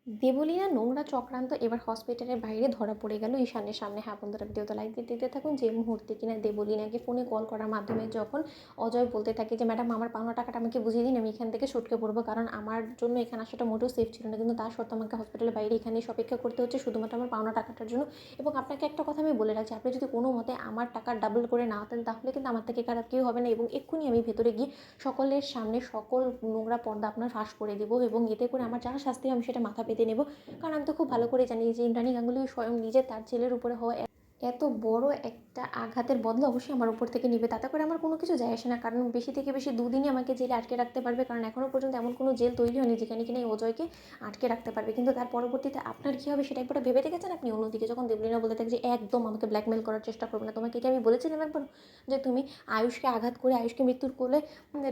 দেবলীনা নোংরা চক্রান্ত এবার হসপিটালের বাইরে ধরা পড়ে গেল ঈশানের সামনে। হ্যাঁ বন্ধুরা, ভিডিওতে লাইক দিয়ে দেখতে থাকুন। যে মুহূর্তে কিনা দেবলীনাকে ফোনে কল করার মাধ্যমে যখন অজয় বলতে থাকে যে ম্যাডাম আমার পাওনা টাকাটা আমাকে বুঝিয়ে দিন, আমি এখান থেকে সটকে পড়বো, কারণ আমার জন্য এখানে আসাটা মোটেও সেফ ছিল না, কিন্তু তার সত্ত্বেও আমাকে হসপিটালের বাইরে এখানে এসে অপেক্ষা করতে হচ্ছে শুধুমাত্র আমার পাওনা টাকাটার জন্য। এবং আপনাকে একটা কথা আমি বলে রাখছি, আপনি যদি কোনো মতে আমার টাকা ডাবল করে না দেন তাহলে কিন্তু আমার থেকে খারাপ কেউ হবে না, এবং এক্ষুনি আমি ভেতরে গিয়ে সকলের সামনে সকল নোংরা পর্দা আপনার ফাঁস করে দেবো, এবং এতে করে আমার যারা শাস্তি হয় আমি সেটা মাথা পেতে নেবো। কারণ আমি তো খুব ভালো করে জানি যে ইন্দ্রাণী গাঙ্গুলি স্বয়ং নিজে তার ছেলের উপরে হওয়া এত বড় একটা আঘাতের বদলা অবশ্যই আমার উপর থেকে নেবে, তাতে করে আমার কোনো কিছু যায় আসে না। কারণ বেশি থেকে বেশি দুদিনই আমাকে জেলে আটকে রাখতে পারবে, কারণ এখনও পর্যন্ত এমন কোনো জেল তৈরি হয়নি যেখানে কিনা এই অজয়কে আটকে রাখতে পারবে। কিন্তু তার পরবর্তীতে আপনার কী হবে সেটা একবার ভেবে দেখেছেন আপনি? অন্যদিকে যখন দেবলীনা বলতে থাকে যে একদম আমাকে ব্ল্যাকমেল করার চেষ্টা করবে না, তোমাকে কি আমি বলেছিলাম একবার যে তুমি আয়ুষকে আঘাত করে আয়ুষকে মৃত্যুর কোলে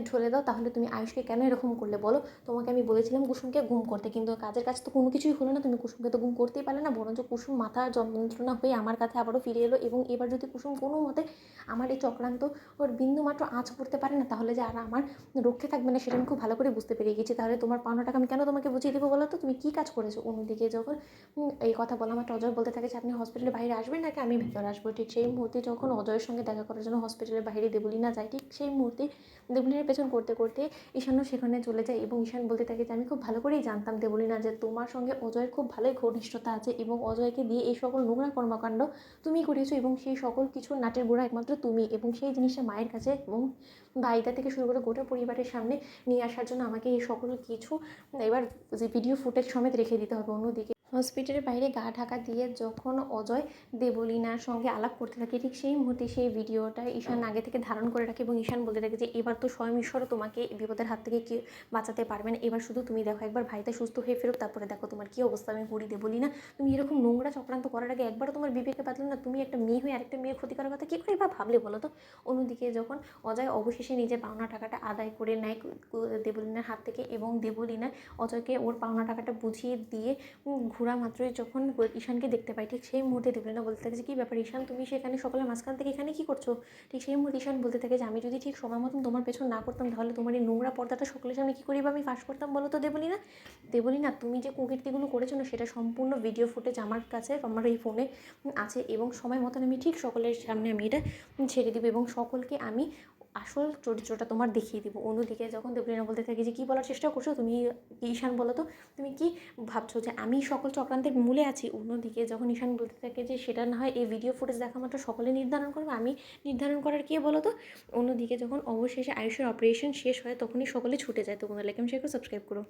ঢলে দাও, তাহলে তুমি আয়ুষকে কেন এরকম করলে বলো? তোমাকে আমি বলেছিলাম কুসুমকে গুম করতে, কিন্তু কাজের কাজ তো কোনো কিছুই হলো না, তুমি কুসুমকে তো গুম করতেই পারলে না, বরঞ্চ কুসুম মাথা যন্ত্রণা হয়ে আমার কাছে আবারও ফিরে এলো। এবং এবার যদি কুসুম কোনো মতে আমার এই চক্রান্ত ওর বিন্দুমাত্র আঁচ করতে পারে না, তাহলে যে আর আমার রক্ষে থাকবে না সেটা আমি খুব ভালো করে বুঝতে পেরে গেছি। তাহলে তোমার পাওনা টাকা আমি কেন তোমাকে বুঝিয়ে দেবো বলো তো? তুমি কী কাজ করেছো? অন্যদিকে যখন এই কথা বলা মাত্র অজয় বলতে থাকে যে আপনি হসপিটালের বাইরে আসবেন নাকি আমি ভেতরে আসবো। ঠিক সেই মুহূর্তে যখন অজয়ের সঙ্গে দেখা করার জন্য হসপিটালের বাইরে দেবলীনা যায়, ঠিক সেই মুহূর্তে দেবলীনার পেছন করতে করতে ঈশানও সেখানে চলে যায়, এবং ঈশান বলতে থাকে যে আমি খুব ভালো করেই জানতাম দেবলীনা যে তোমার সঙ্গে অজয়ের খুব ভালোই ঘনিষ্ঠতা আছে, এবং অজয়কে দিয়ে এই সকল নোংরা কর্মকাণ্ড তুমি করিয়েছো, এবং সেই সকল কিছুর নাটের গোড়া একমাত্র তুমি, এবং সেই জিনিসটা মায়ের কাছে এবং ভাইদা থেকে শুরু করে গোটা পরিবারের সামনে নিয়ে আসার জন্য আমাকে এই সকল কিছু এবার যে ভিডিও ফুটেজ সমেত রেখে দিতে হবে। অন্যদিকে হসপিটালের বাইরে গা ঢাকা দিয়ে যখন অজয় দেবলীনার সঙ্গে আলাপ করতে থাকে, ঠিক সেই মুহূর্তে সেই ভিডিওটা ঈশান আগে থেকে ধারণ করে রাখে, এবং ঈশান বলতে থাকে যে এবার তো স্বয়ং ঈশ্বরও তোমাকে বিপদের হাত থেকে কি বাঁচাতে পারবেন, এবার শুধু তুমি দেখো একবার ভাইটা সুস্থ হয়ে ফেরুক, তারপরে দেখো তোমার কী অবস্থা আমি করি। দেবলীনা তুমি এরকম নোংরা চক্রান্ত করার আগে একবারও তোমার বিবেকে বাঁধলো না? তুমি একটা মেয়ে হয়ে আরেকটা মেয়ের ক্ষতি করার কথা কী করে বা ভাবলে বলো তো? অন্যদিকে যখন অজয় অবশেষে নিজের পাওনা টাকাটা আদায় করে নেয় দেবলীনার হাত থেকে, এবং দেবলীনা অজয়কে ওর পাওনা টাকাটা বুঝিয়ে দিয়ে ঘোরা মাত্রই যখন ঈশানকে দেখতে পাই, ঠিক সেই মুহূর্তে দেবলীনা বলতে থাকে যে কী ব্যাপার ঈশান, তুমি সেখানে সকলের মাঝখান থেকে এখানে কী করছো? ঠিক সেই মুহূর্তে ঈশান বলতে থাকে যে আমি যদি ঠিক সময় মতন তোমার পেছন না করতাম তাহলে তোমার এই নোংরা পর্দাটা সকলের সামনে কী করি বা আমি ফাঁস করতাম বলো তো দেবলীনা? দেবলীনা তুমি যে কুকীর্তিগুলো করেছো না সেটা সম্পূর্ণ ভিডিও ফুটেজ আমার কাছে আমার এই ফোনে আছে, এবং সময় মতন আমি ঠিক সকলের সামনে আমি এটা ছেড়ে দিব, এবং সকলকে আমি আসল চরিত্রটা তোমার দেখিয়ে দিব। অন্যদিকে যখন দেবলীনা বলতে থাকে যে কী বলার চেষ্টা করছো তুমি ঈশান, বলো তো তুমি কি ভাবছো যে আমি সকল চক্রান্তের মূলে আছি? অন্যদিকে যখন ঈশান বলতে থাকে যে সেটা না হয় এই ভিডিও ফুটেজ দেখা মাত্র সকলে নির্ধারণ করবে, আমি নির্ধারণ করার কে বলো তো? অন্যদিকে যখন অবশেষে আয়ুষের অপারেশন শেষ হয় তখনই সকলে ছুটে যায়। তো বন্ধুরা লাইক এবং শেয়ার করে সাবস্ক্রাইব করো।